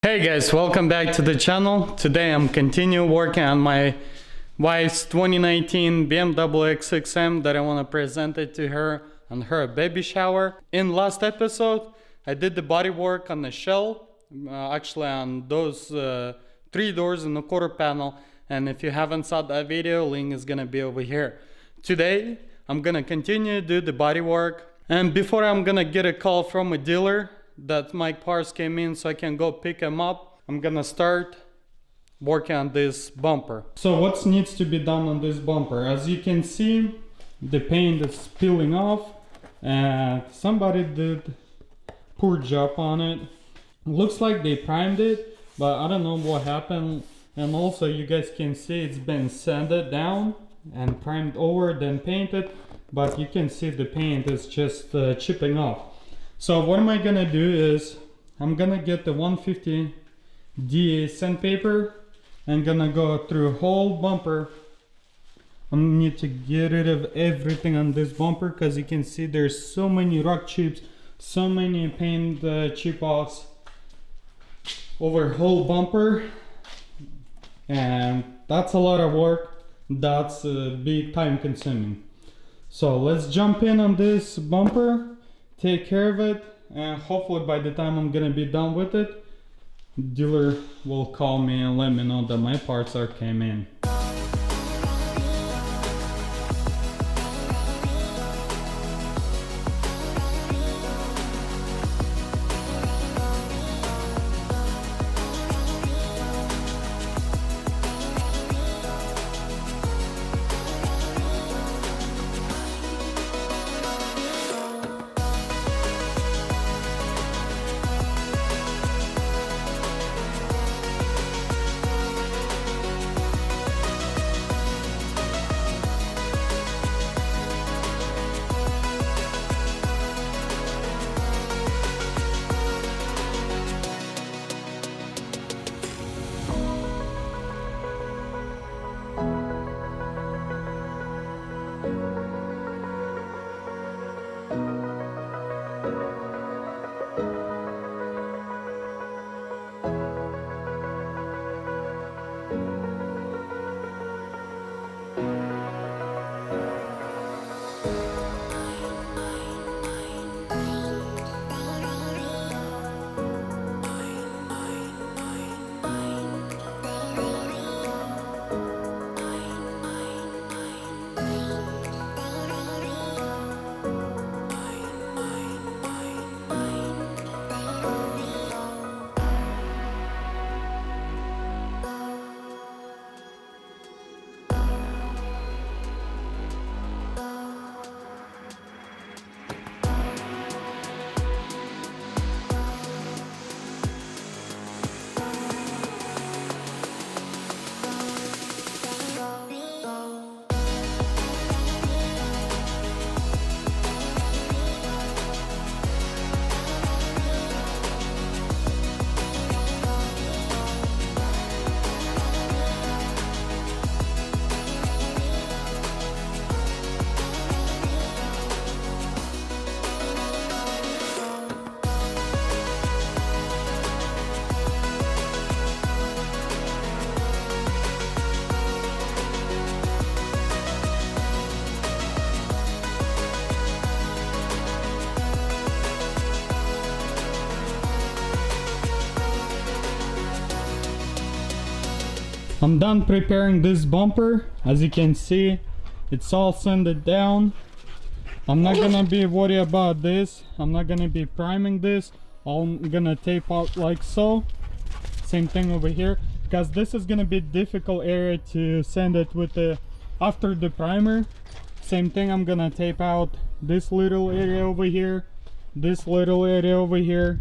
Hey guys, welcome back to the channel. Today I'm continue working on my wife's 2019 BMW X6M that I want to present it to her on her baby shower. In last episode, I did the body work on the shell, actually on those 3 doors in the quarter panel. And if you haven't saw that video, link is gonna be over here. Today, I'm gonna continue to do the body work. And before I'm gonna get a call from a dealer that my parts came in so I can go pick them up, I'm gonna start working on this bumper. So what needs to be done on this bumper? As you can see, the paint is peeling off and somebody did poor job on it. Looks like they primed it, but I don't know what happened. And also you guys can see it's been sanded down and primed over, then painted, but you can see the paint is just chipping off. So what am I gonna do is I'm gonna get the 150 DA sandpaper and gonna go through whole bumper. I need to get rid of everything on this bumper because you can see there's so many rock chips, so many paint chip offs over whole bumper, and that's a lot of work. That's big time consuming. So let's jump in on this bumper, take care of it, and hopefully by the time I'm gonna be done with it, dealer will call me and let me know that my parts are came in. I'm done preparing this bumper. As you can see, it's all sanded down. I'm not gonna be worried about this. I'm not gonna be priming this. I'm gonna tape out like so. Same thing over here, because this is gonna be difficult area to sand it with the after the primer. Same thing, I'm gonna tape out this little area over here, this little area over here,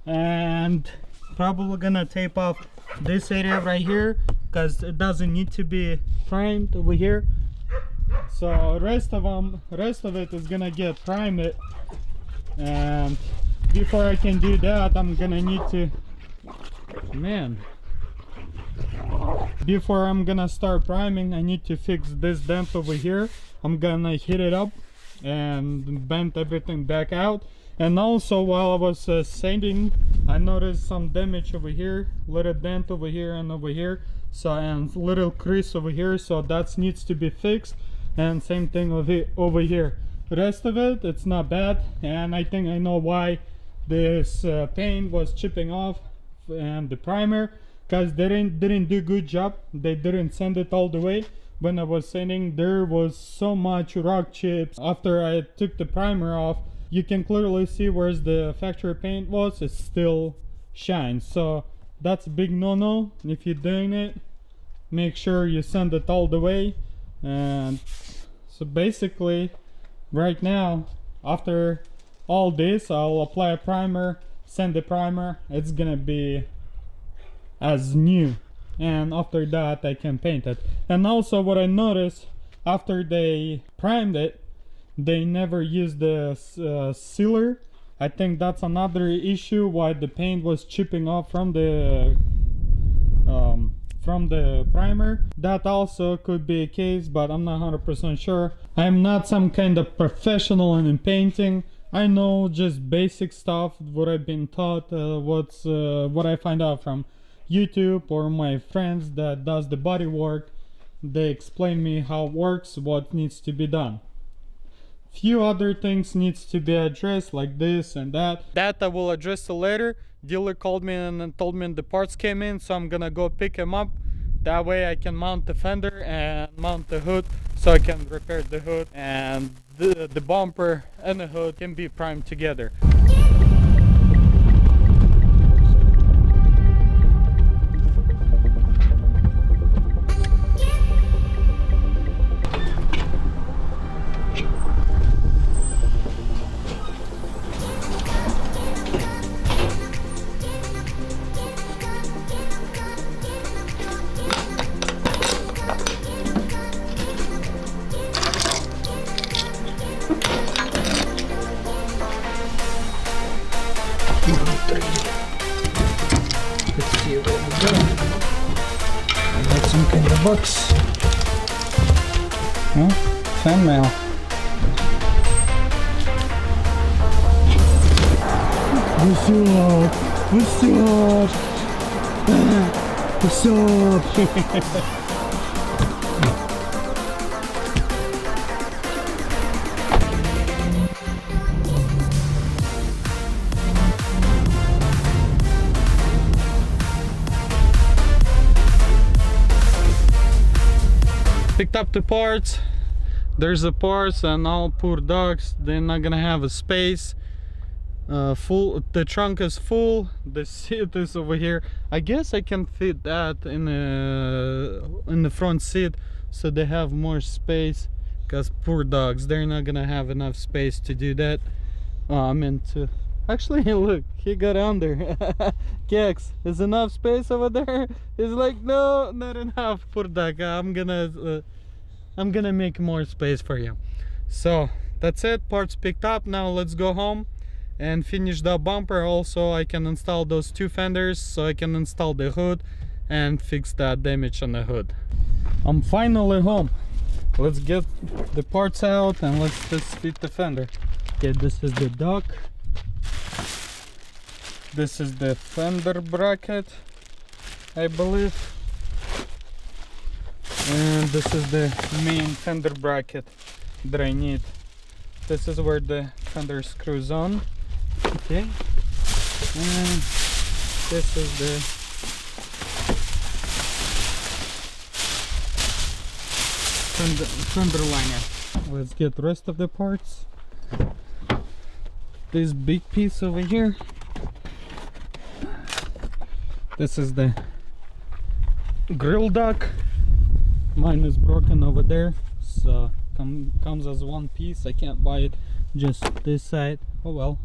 and probably gonna tape off this area right here because it doesn't need to be primed over here. So rest of it is gonna get primed, and before I can do that, I'm gonna need to before I'm gonna start priming, I need to fix this dent over here. I'm gonna heat it up and bend everything back out, And also while I was sanding, I noticed some damage over here, little dent over here and over here, so, and little crease over here, so that needs to be fixed. And same thing over here. The rest of it, it's not bad, and I think I know why this paint was chipping off, and the primer, because they didn't do good job. They didn't sand it all the way. When I was sanding, there was so much rock chips. After I took the primer off, you can clearly see where the factory paint was. It still shines, so that's a big no-no. If you're doing it, make sure you sand it all the way. And so basically right now, after all this, I'll apply a primer, sand the primer, it's gonna be as new, and after that I can paint it. And also what I noticed, after they primed it, they never used the sealer. I think that's another issue why the paint was chipping off from the primer. That also could be a case, but I'm not 100% sure. I'm not some kind of professional in painting. I know just basic stuff, what I've been taught, what I find out from YouTube or my friends that does the body work. They explain me how it works, what needs to be done. Few other things needs to be addressed, like this and that. That I will address later. Dealer called me and told me the parts came in, so I'm gonna go pick them up. That way I can mount the fender and mount the hood, so I can repair the hood, and the bumper and the hood can be primed together. Let's see what we got. I got some kind of box. Huh? Fan mail. What's up? What's up? What's up? Picked up the parts. There's the parts, and all poor dogs, they're not gonna have a space. The trunk is full, the seat is over here. I guess I can fit that in the front seat, so they have more space, because poor dogs, they're not gonna have enough space to do that. I meant to actually, look, he got under. Kex, is enough space over there? He's like, no, not enough. Poor dog. I'm gonna make more space for you. So that's it, parts picked up. Now let's go home and finish the bumper. Also, I can install those two fenders, so I can install the hood and fix that damage on the hood. I'm finally home. Let's get the parts out and let's just fit the fender. Okay, this is the dock. This is the fender bracket, I believe. And this is the main fender bracket that I need. This is where the fender screws on. Okay. And this is the fender liner. Let's get the rest of the parts. This big piece over here. This is the grill dock. Mine is broken over there, so comes as one piece. I can't buy it just this side. Oh well,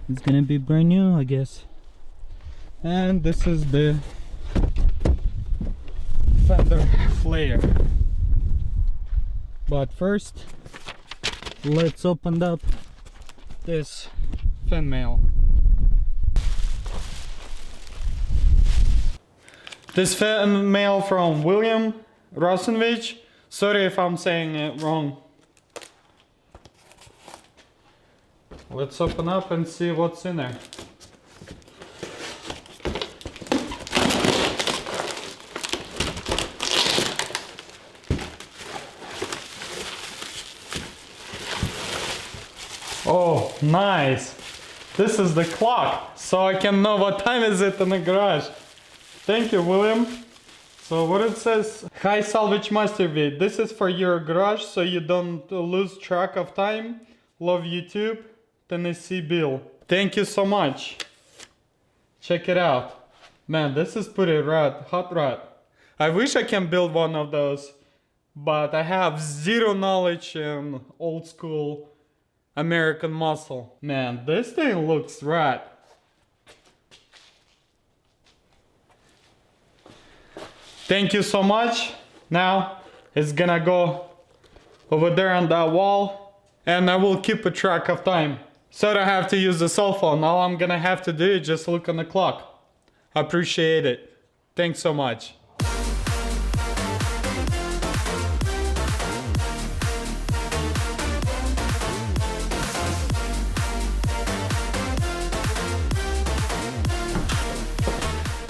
it's gonna be brand new, I guess. And this is the fender flare. But first, let's open up this fan mail. This fan mail from William Rosenvich. Sorry if I'm saying it wrong. Let's open up and see what's in there. Oh, nice. This is the clock, so I can know what time is it in the garage. Thank you, William. So what it says, hi Salvagemasterv, this is for your garage so you don't lose track of time. Love YouTube, Tennessee Bill. Thank you so much. Check it out. Man, this is pretty rad, hot rod. I wish I can build one of those, but I have zero knowledge in old school American muscle. Man, this thing looks rad. Thank you so much. Now it's gonna go over there on that wall and I will keep a track of time. So I don't have to use the cell phone. All I'm gonna have to do is just look on the clock. I appreciate it. Thanks so much.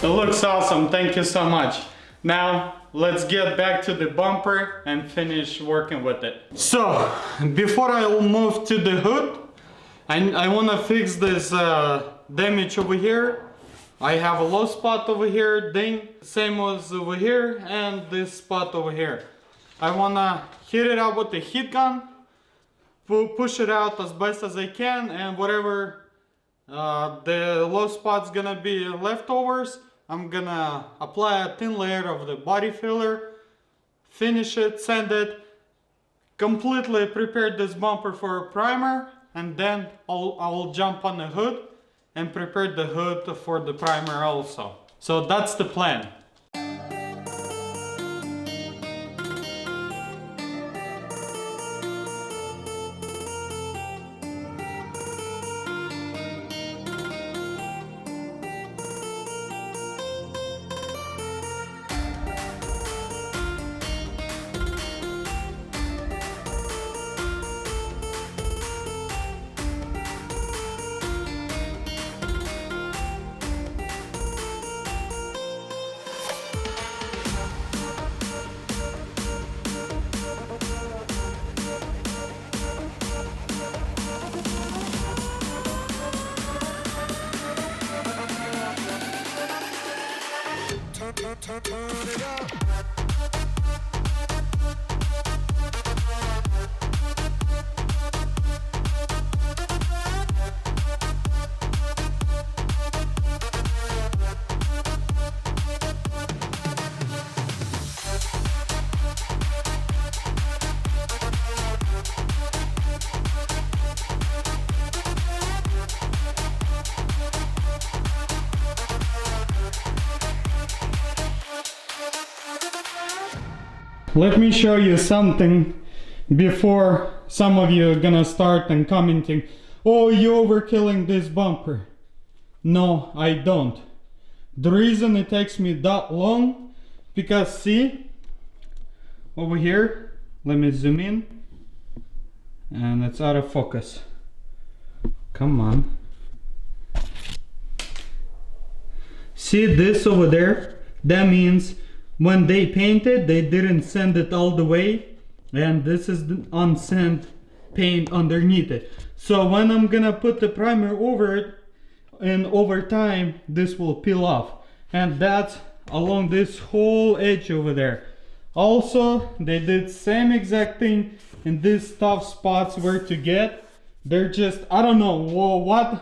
It looks awesome, thank you so much. Now, let's get back to the bumper and finish working with it. So, before I move to the hood, I want to fix this damage over here. I have a low spot over here, ding, same as over here, and this spot over here. I want to heat it up with the heat gun, push it out as best as I can, and whatever the low spot's gonna be leftovers, I'm gonna apply a thin layer of the body filler, finish it, sand it, completely prepare this bumper for a primer, and then I'll jump on the hood and prepare the hood for the primer also. So that's the plan. Let me show you something before some of you are gonna start and commenting, oh, you're overkilling this bumper. No, I don't. The reason it takes me that long, because see, over here, let me zoom in, and it's out of focus. Come on. See this over there? That means when they painted, they didn't sand it all the way, and this is the unsanded paint underneath it. So when I'm gonna put the primer over it, and over time this will peel off, and that's along this whole edge over there. Also, they did same exact thing in these tough spots where to get. They're just, I don't know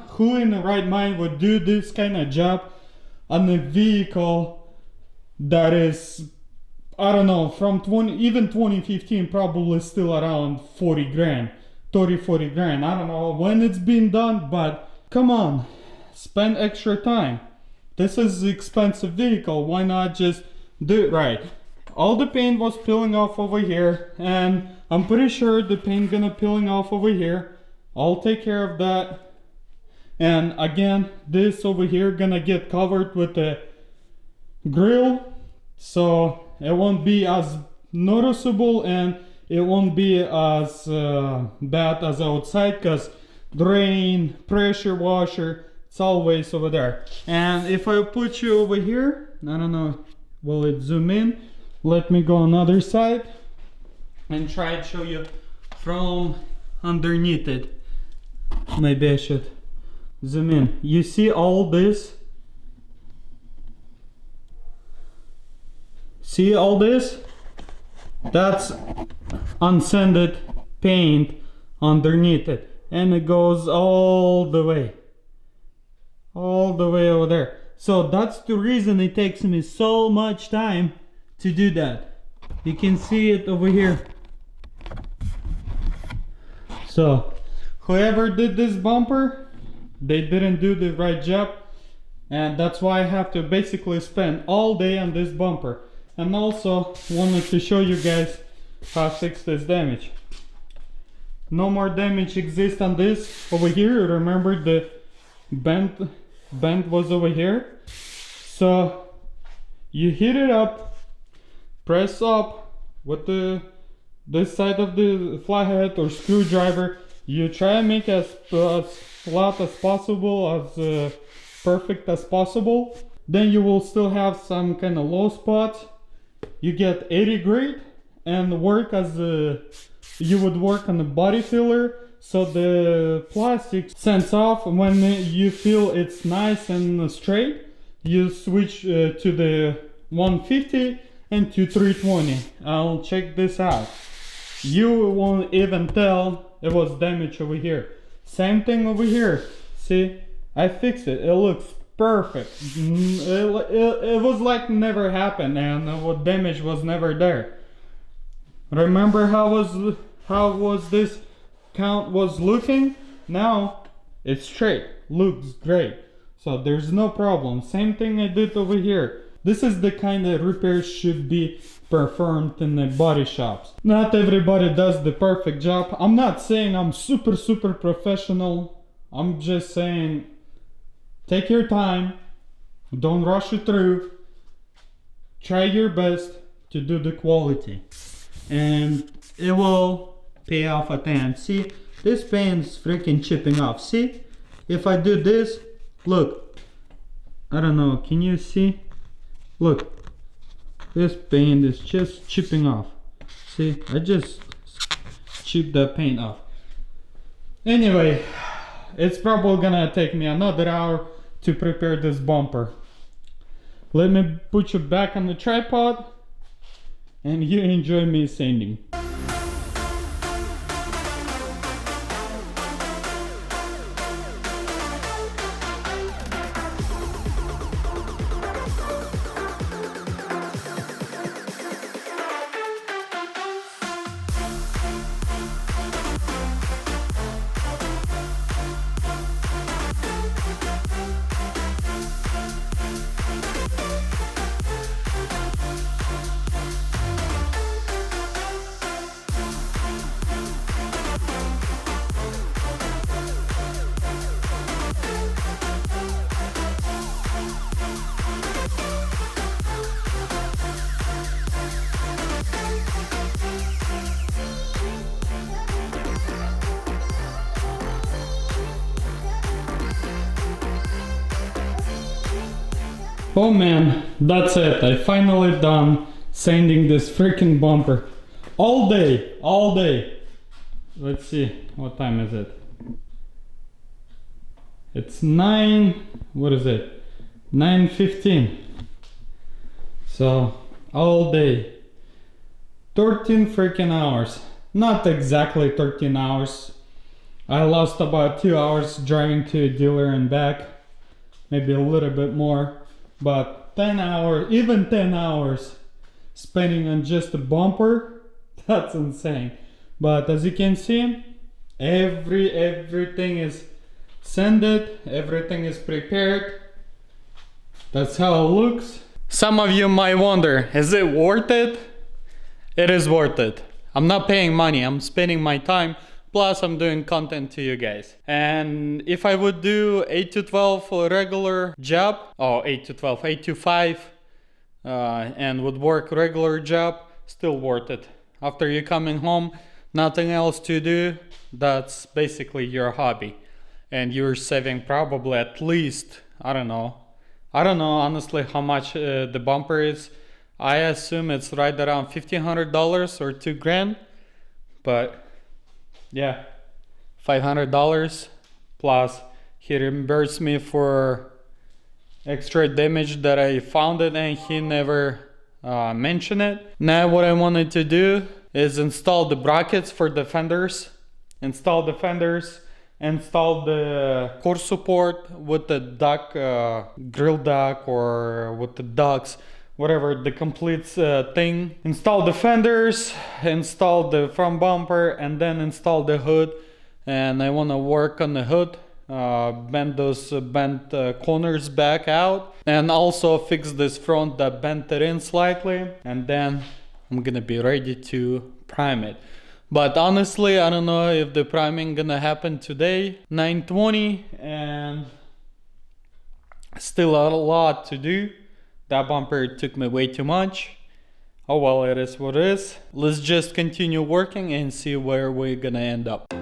who in the right mind would do this kind of job on a vehicle that is, I don't know, from 2015 probably still around 40 grand, 30-40 grand. I don't know when it's been done, but come on, spend extra time. This is an expensive vehicle, why not just do it right? All the paint was peeling off over here, and I'm pretty sure the paint gonna peeling off over here. I'll take care of that. And again, this over here gonna get covered with the grill, so it won't be as noticeable and it won't be as bad as outside, because drain, pressure washer, it's always over there. And if I put you over here, I don't know, will it zoom in? Let me go on the other side and try to show you from underneath it. Maybe I should zoom in. You see all this? See all this? That's unsanded paint underneath it, and it goes all the way over there. So that's the reason it takes me so much time to do that. You can see it over here. So whoever did this bumper, they didn't do the right job, and that's why I have to basically spend all day on this bumper. And also wanted to show you guys how I fix this damage. No more damage exists on this over here. Remember the bend was over here. So you heat it up, press up with this side of the flathead or screwdriver. You try and make as flat as possible, as perfect as possible. Then you will still have some kind of low spots. You get 80 grit and work as you would work on the body filler, so the plastic sends off. When you feel it's nice and straight, you switch to the 150 and to 320. I'll check this out. You won't even tell it was damage over here. Same thing over here. See, I fixed it. It looks perfect. It was like never happened, and what damage was never there. Remember how was this count was looking? Now it's straight, looks great. So there's no problem. Same thing I did over here. This is the kind of repairs should be performed in the body shops. Not everybody does the perfect job. I'm not saying I'm super professional. I'm just saying take your time, don't rush it through, try your best to do the quality, and it will pay off at the end. See, this paint's freaking chipping off. See, if I do this, look, I don't know, can you see? Look, this paint is just chipping off. See, I just chipped that paint off. Anyway, it's probably gonna take me another hour to prepare this bumper. Let me put you back on the tripod and you enjoy me sanding. Oh man, that's it. I finally done sanding this freaking bumper. All day. Let's see, what time is it? It's 9:15. So, all day. 13 freaking hours. Not exactly 13 hours. I lost about 2 hours driving to a dealer and back. Maybe a little bit more. But 10 hours, even 10 hours spending on just a bumper, that's insane. But as you can see, everything is sanded, everything is prepared. That's how it looks. Some of you might wonder, is it worth it? It is worth it. I'm not paying money, I'm spending my time. Plus I'm doing content to you guys. And if I would do 8 to 12 for a regular job, or 8 to 12, 8 to 5, and would work regular job, still worth it. After you're coming home, nothing else to do, that's basically your hobby. and you're saving probably at least, I don't know honestly how much the bumper is. I assume it's right around $1,500 or $2,000, but yeah, $500 plus he reimbursed me for extra damage that I found it, and he never mentioned it. Now what I wanted to do is install the brackets for the fenders, install the core support with the duck, grill duck, or with the ducts, whatever the complete thing. Install the fenders, install the front bumper, and then install the hood. And I want to work on the hood, bend those bent corners back out, and also fix this front that bent it in slightly, and then I'm gonna be ready to prime it. But honestly, I don't know if the priming gonna happen today. 9:20, and still a lot to do. That bumper took me way too much. Oh well, it is what it is. Let's just continue working and see where we're gonna end up.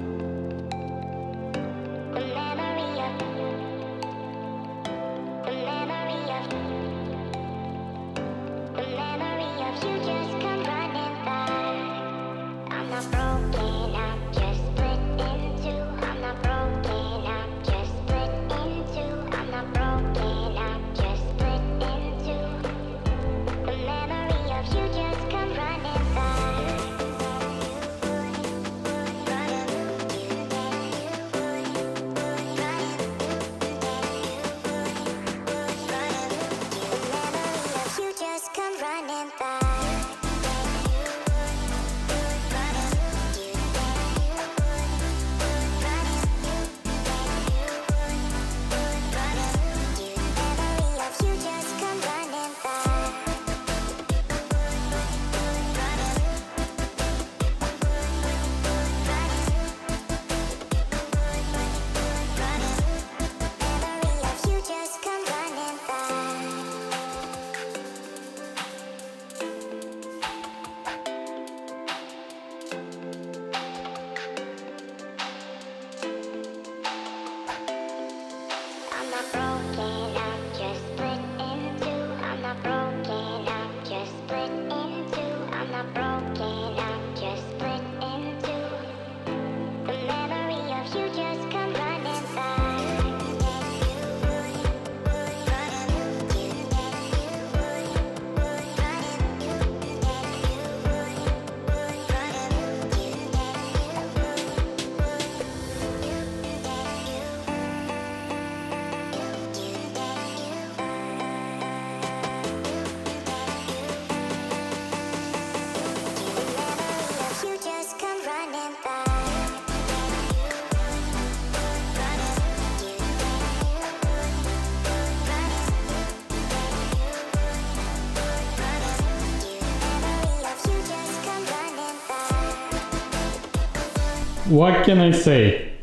What can I say?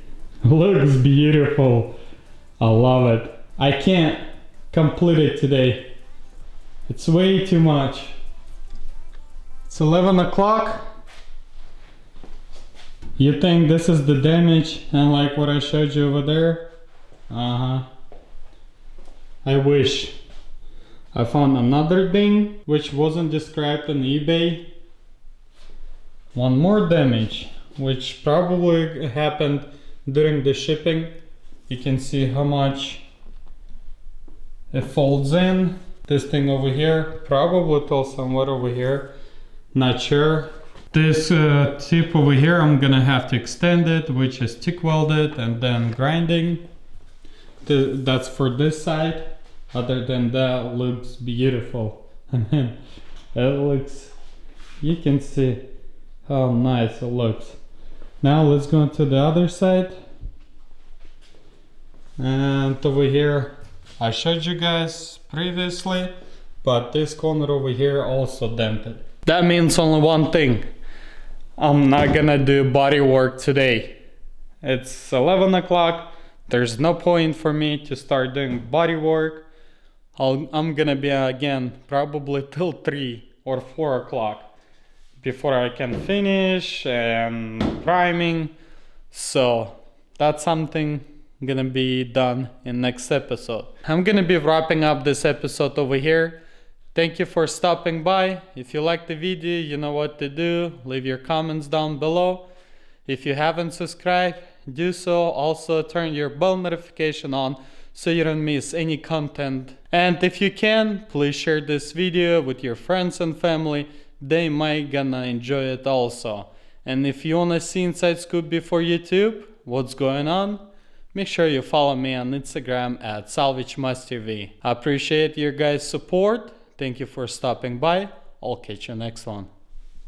Looks beautiful. I love it. I can't complete it today. It's way too much. It's 11 o'clock. You think this is the damage and like what I showed you over there? I wish. I found another thing which wasn't described on eBay. One more damage, which probably happened during the shipping. You can see how much it folds in. This thing over here, probably till somewhere over here, not sure. This tip over here, I'm gonna have to extend it, which is TIG welded and then grinding. That's for this side. Other than that, looks beautiful. And then it looks, you can see how nice it looks. Now let's go to the other side. And over here, I showed you guys previously, but this corner over here also dented. That means only one thing. I'm not gonna do body work today. It's 11 o'clock. There's no point for me to start doing body work. I'm gonna be again probably till 3 or 4 o'clock before I can finish and priming. So that's something gonna be done in next episode. I'm gonna be wrapping up this episode over here. Thank you for stopping by. If you like the video, you know what to do. Leave your comments down below. If you haven't subscribed, do so. Also turn your bell notification on so you don't miss any content. And if you can, please share this video with your friends and family. They might gonna enjoy it also. And if you wanna see inside scoop before YouTube, what's going on, make sure you follow me on Instagram at Salvagemasterv. I appreciate your guys' support. Thank you for stopping by. I'll catch you next one.